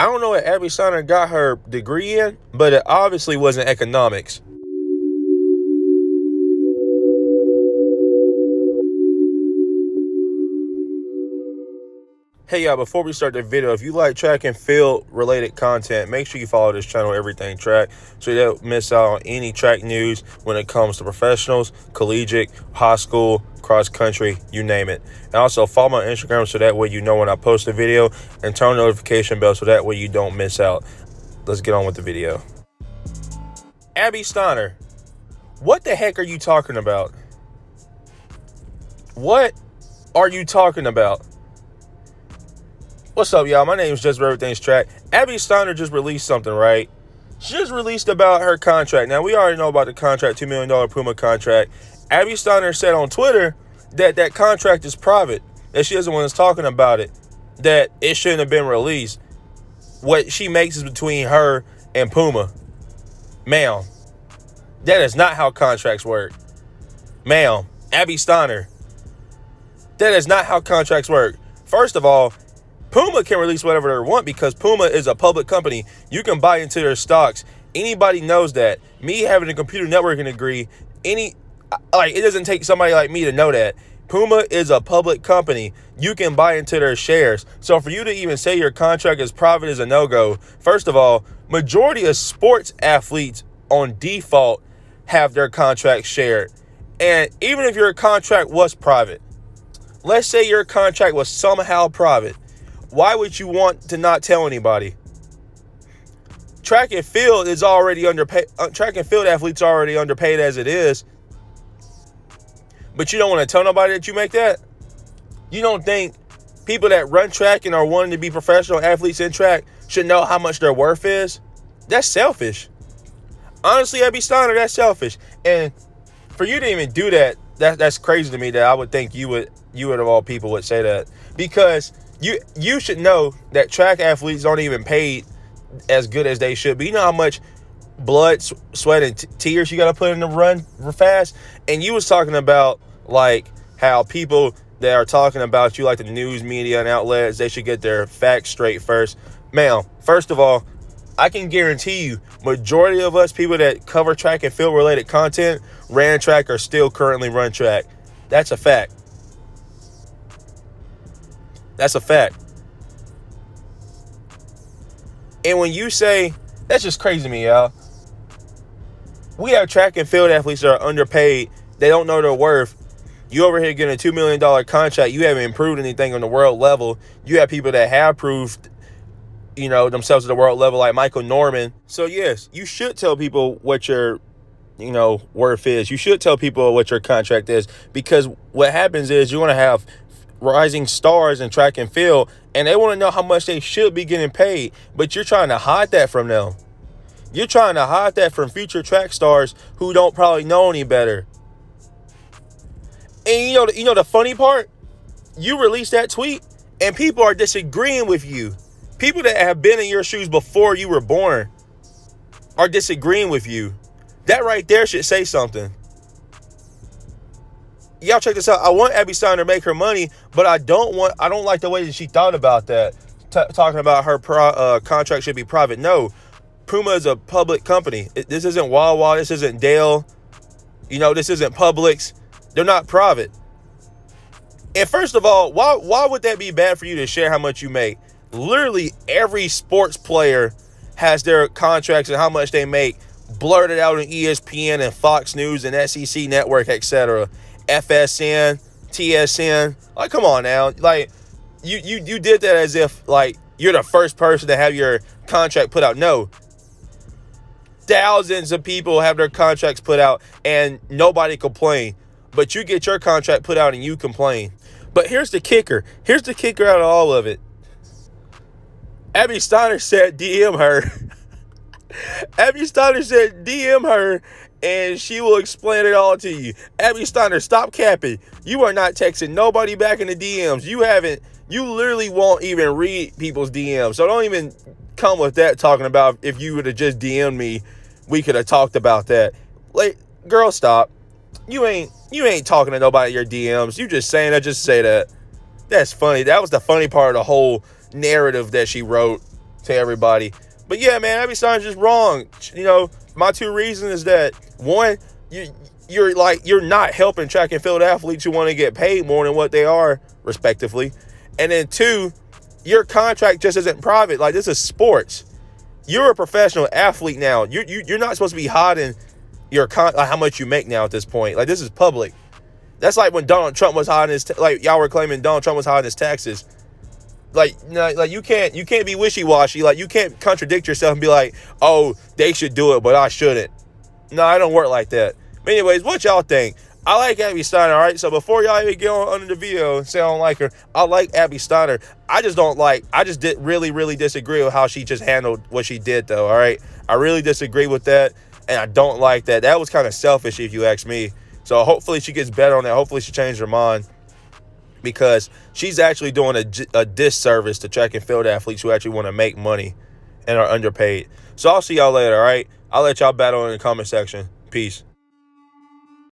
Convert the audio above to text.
I don't know what Abby Steiner got her degree in, but it obviously wasn't economics. Hey y'all, before we start the video, if you like track and field related content, make sure you follow this channel, Everything Track, so you don't miss out on any track news when it comes to professionals, collegiate, high school, cross country, you name it. And also follow my Instagram so that way you know when I post a video, and turn the notification bell so that way you don't miss out. Let's get on with the video. Abby Steiner, what the heck are you talking about? What are you talking about? What's up, y'all? My name is Just Everything's Track. Abby Steiner just released something, right? She just released about her contract. Now, we already know about the contract, $2 million Puma contract. Abby Steiner said on Twitter that that contract is private, that she doesn't want us talking about it, that it shouldn't have been released. What she makes is between her and Puma. Ma'am, that is not how contracts work. Ma'am, Abby Steiner, that is not how contracts work. First of all, Puma can release whatever they want because Puma is a public company. You can buy into their stocks. Anybody knows that. Me having a computer networking degree, it doesn't take somebody like me to know that. Puma is a public company. You can buy into their shares. So for you to even say your contract is private is a no-go. First of all, majority of sports athletes on default have their contracts shared. And even if your contract was private, let's say your contract was somehow private, why would you want to not tell anybody? Track and field is already underpaid. Track and field athletes are already underpaid as it is. But you don't want to tell nobody that you make that? You don't think people that run track and are wanting to be professional athletes in track should know how much their worth is? That's selfish. Honestly, Abby Steiner, that's selfish. And for you to even do that, that's crazy to me that I would think you would of all people would say that. Because you should know that track athletes aren't even paid as good as they should be. You know how much blood, sweat, and tears you got to put in the run fast? And you was talking about like how people that are talking about you, like the news media and outlets, they should get their facts straight first. Ma'am, first of all, I can guarantee you majority of us people that cover track and field related content ran track or still currently run track. That's a fact. That's a fact. And when you say, that's just crazy to me, y'all. We have track and field athletes that are underpaid. They don't know their worth. You over here getting a $2 million contract. You haven't improved anything on the world level. You have people that have proved, themselves at the world level, like Michael Norman. So yes, you should tell people what your, worth is. You should tell people what your contract is, because what happens is you're going to have rising stars in track and field, and they want to know how much they should be getting paid, but you're trying to hide that from them. You're trying to hide that from future track stars who don't probably know any better. And you know the funny part? You released that tweet and people are disagreeing with you. People that have been in your shoes before you were born are disagreeing with you. That right there should say something. Y'all check this out. I want Abby Steiner to make her money, but I don't like the way that she thought about that. Talking about her contract should be private. No, Puma is a public company. This isn't Wawa. This isn't Dale. This isn't Publix. They're not private. And first of all, why would that be bad for you to share how much you make? Literally every sports player has their contracts and how much they make blurted out on ESPN and Fox News and SEC Network, etc. FSN, TSN. Like, come on now. Like, you did that as if, like, you're the first person to have your contract put out. No. Thousands of people have their contracts put out and nobody complained. But you get your contract put out and you complain. But here's the kicker. Here's the kicker out of all of it. Abby Steiner said DM her. Abby Steiner said DM her and she will explain it all to you. Abby Steiner, stop capping. You are not texting nobody back in the DMs. You literally won't even read people's DMs. So don't even come with that talking about if you would have just DM'd me, we could have talked about that. Like, girl, stop. You ain't talking to nobody in your DMs. You just saying that just say that. That's funny. That was the funny part of the whole narrative that she wrote. to everybody. But yeah, man, Abby Steiner's just wrong. You know, my two reasons is that, one, you're not helping track and field athletes who want to get paid more than what they are, respectively. And then two, your contract just isn't private. Like, this is sports. You're a professional athlete now. You're not supposed to be hiding your how much you make now at this point. Like, this is public. That's like when Donald Trump was hiding his like y'all were claiming Donald Trump was hiding his taxes. Like you can't be wishy-washy. Like, you can't contradict yourself and be like, oh, they should do it, but I shouldn't. No, I don't work like that. But anyways, what y'all think? I like Abby Steiner, all right? So before y'all even get on under the video and say I don't like her, I like Abby Steiner. I just really disagree with how she just handled what she did, though, all right? I really disagree with that, and I don't like that. That was kind of selfish, if you ask me. So hopefully she gets better on that. Hopefully she changes her mind, because she's actually doing a disservice to track and field athletes who actually want to make money and are underpaid. So I'll see y'all later, all right? I'll let y'all battle in the comment section. Peace.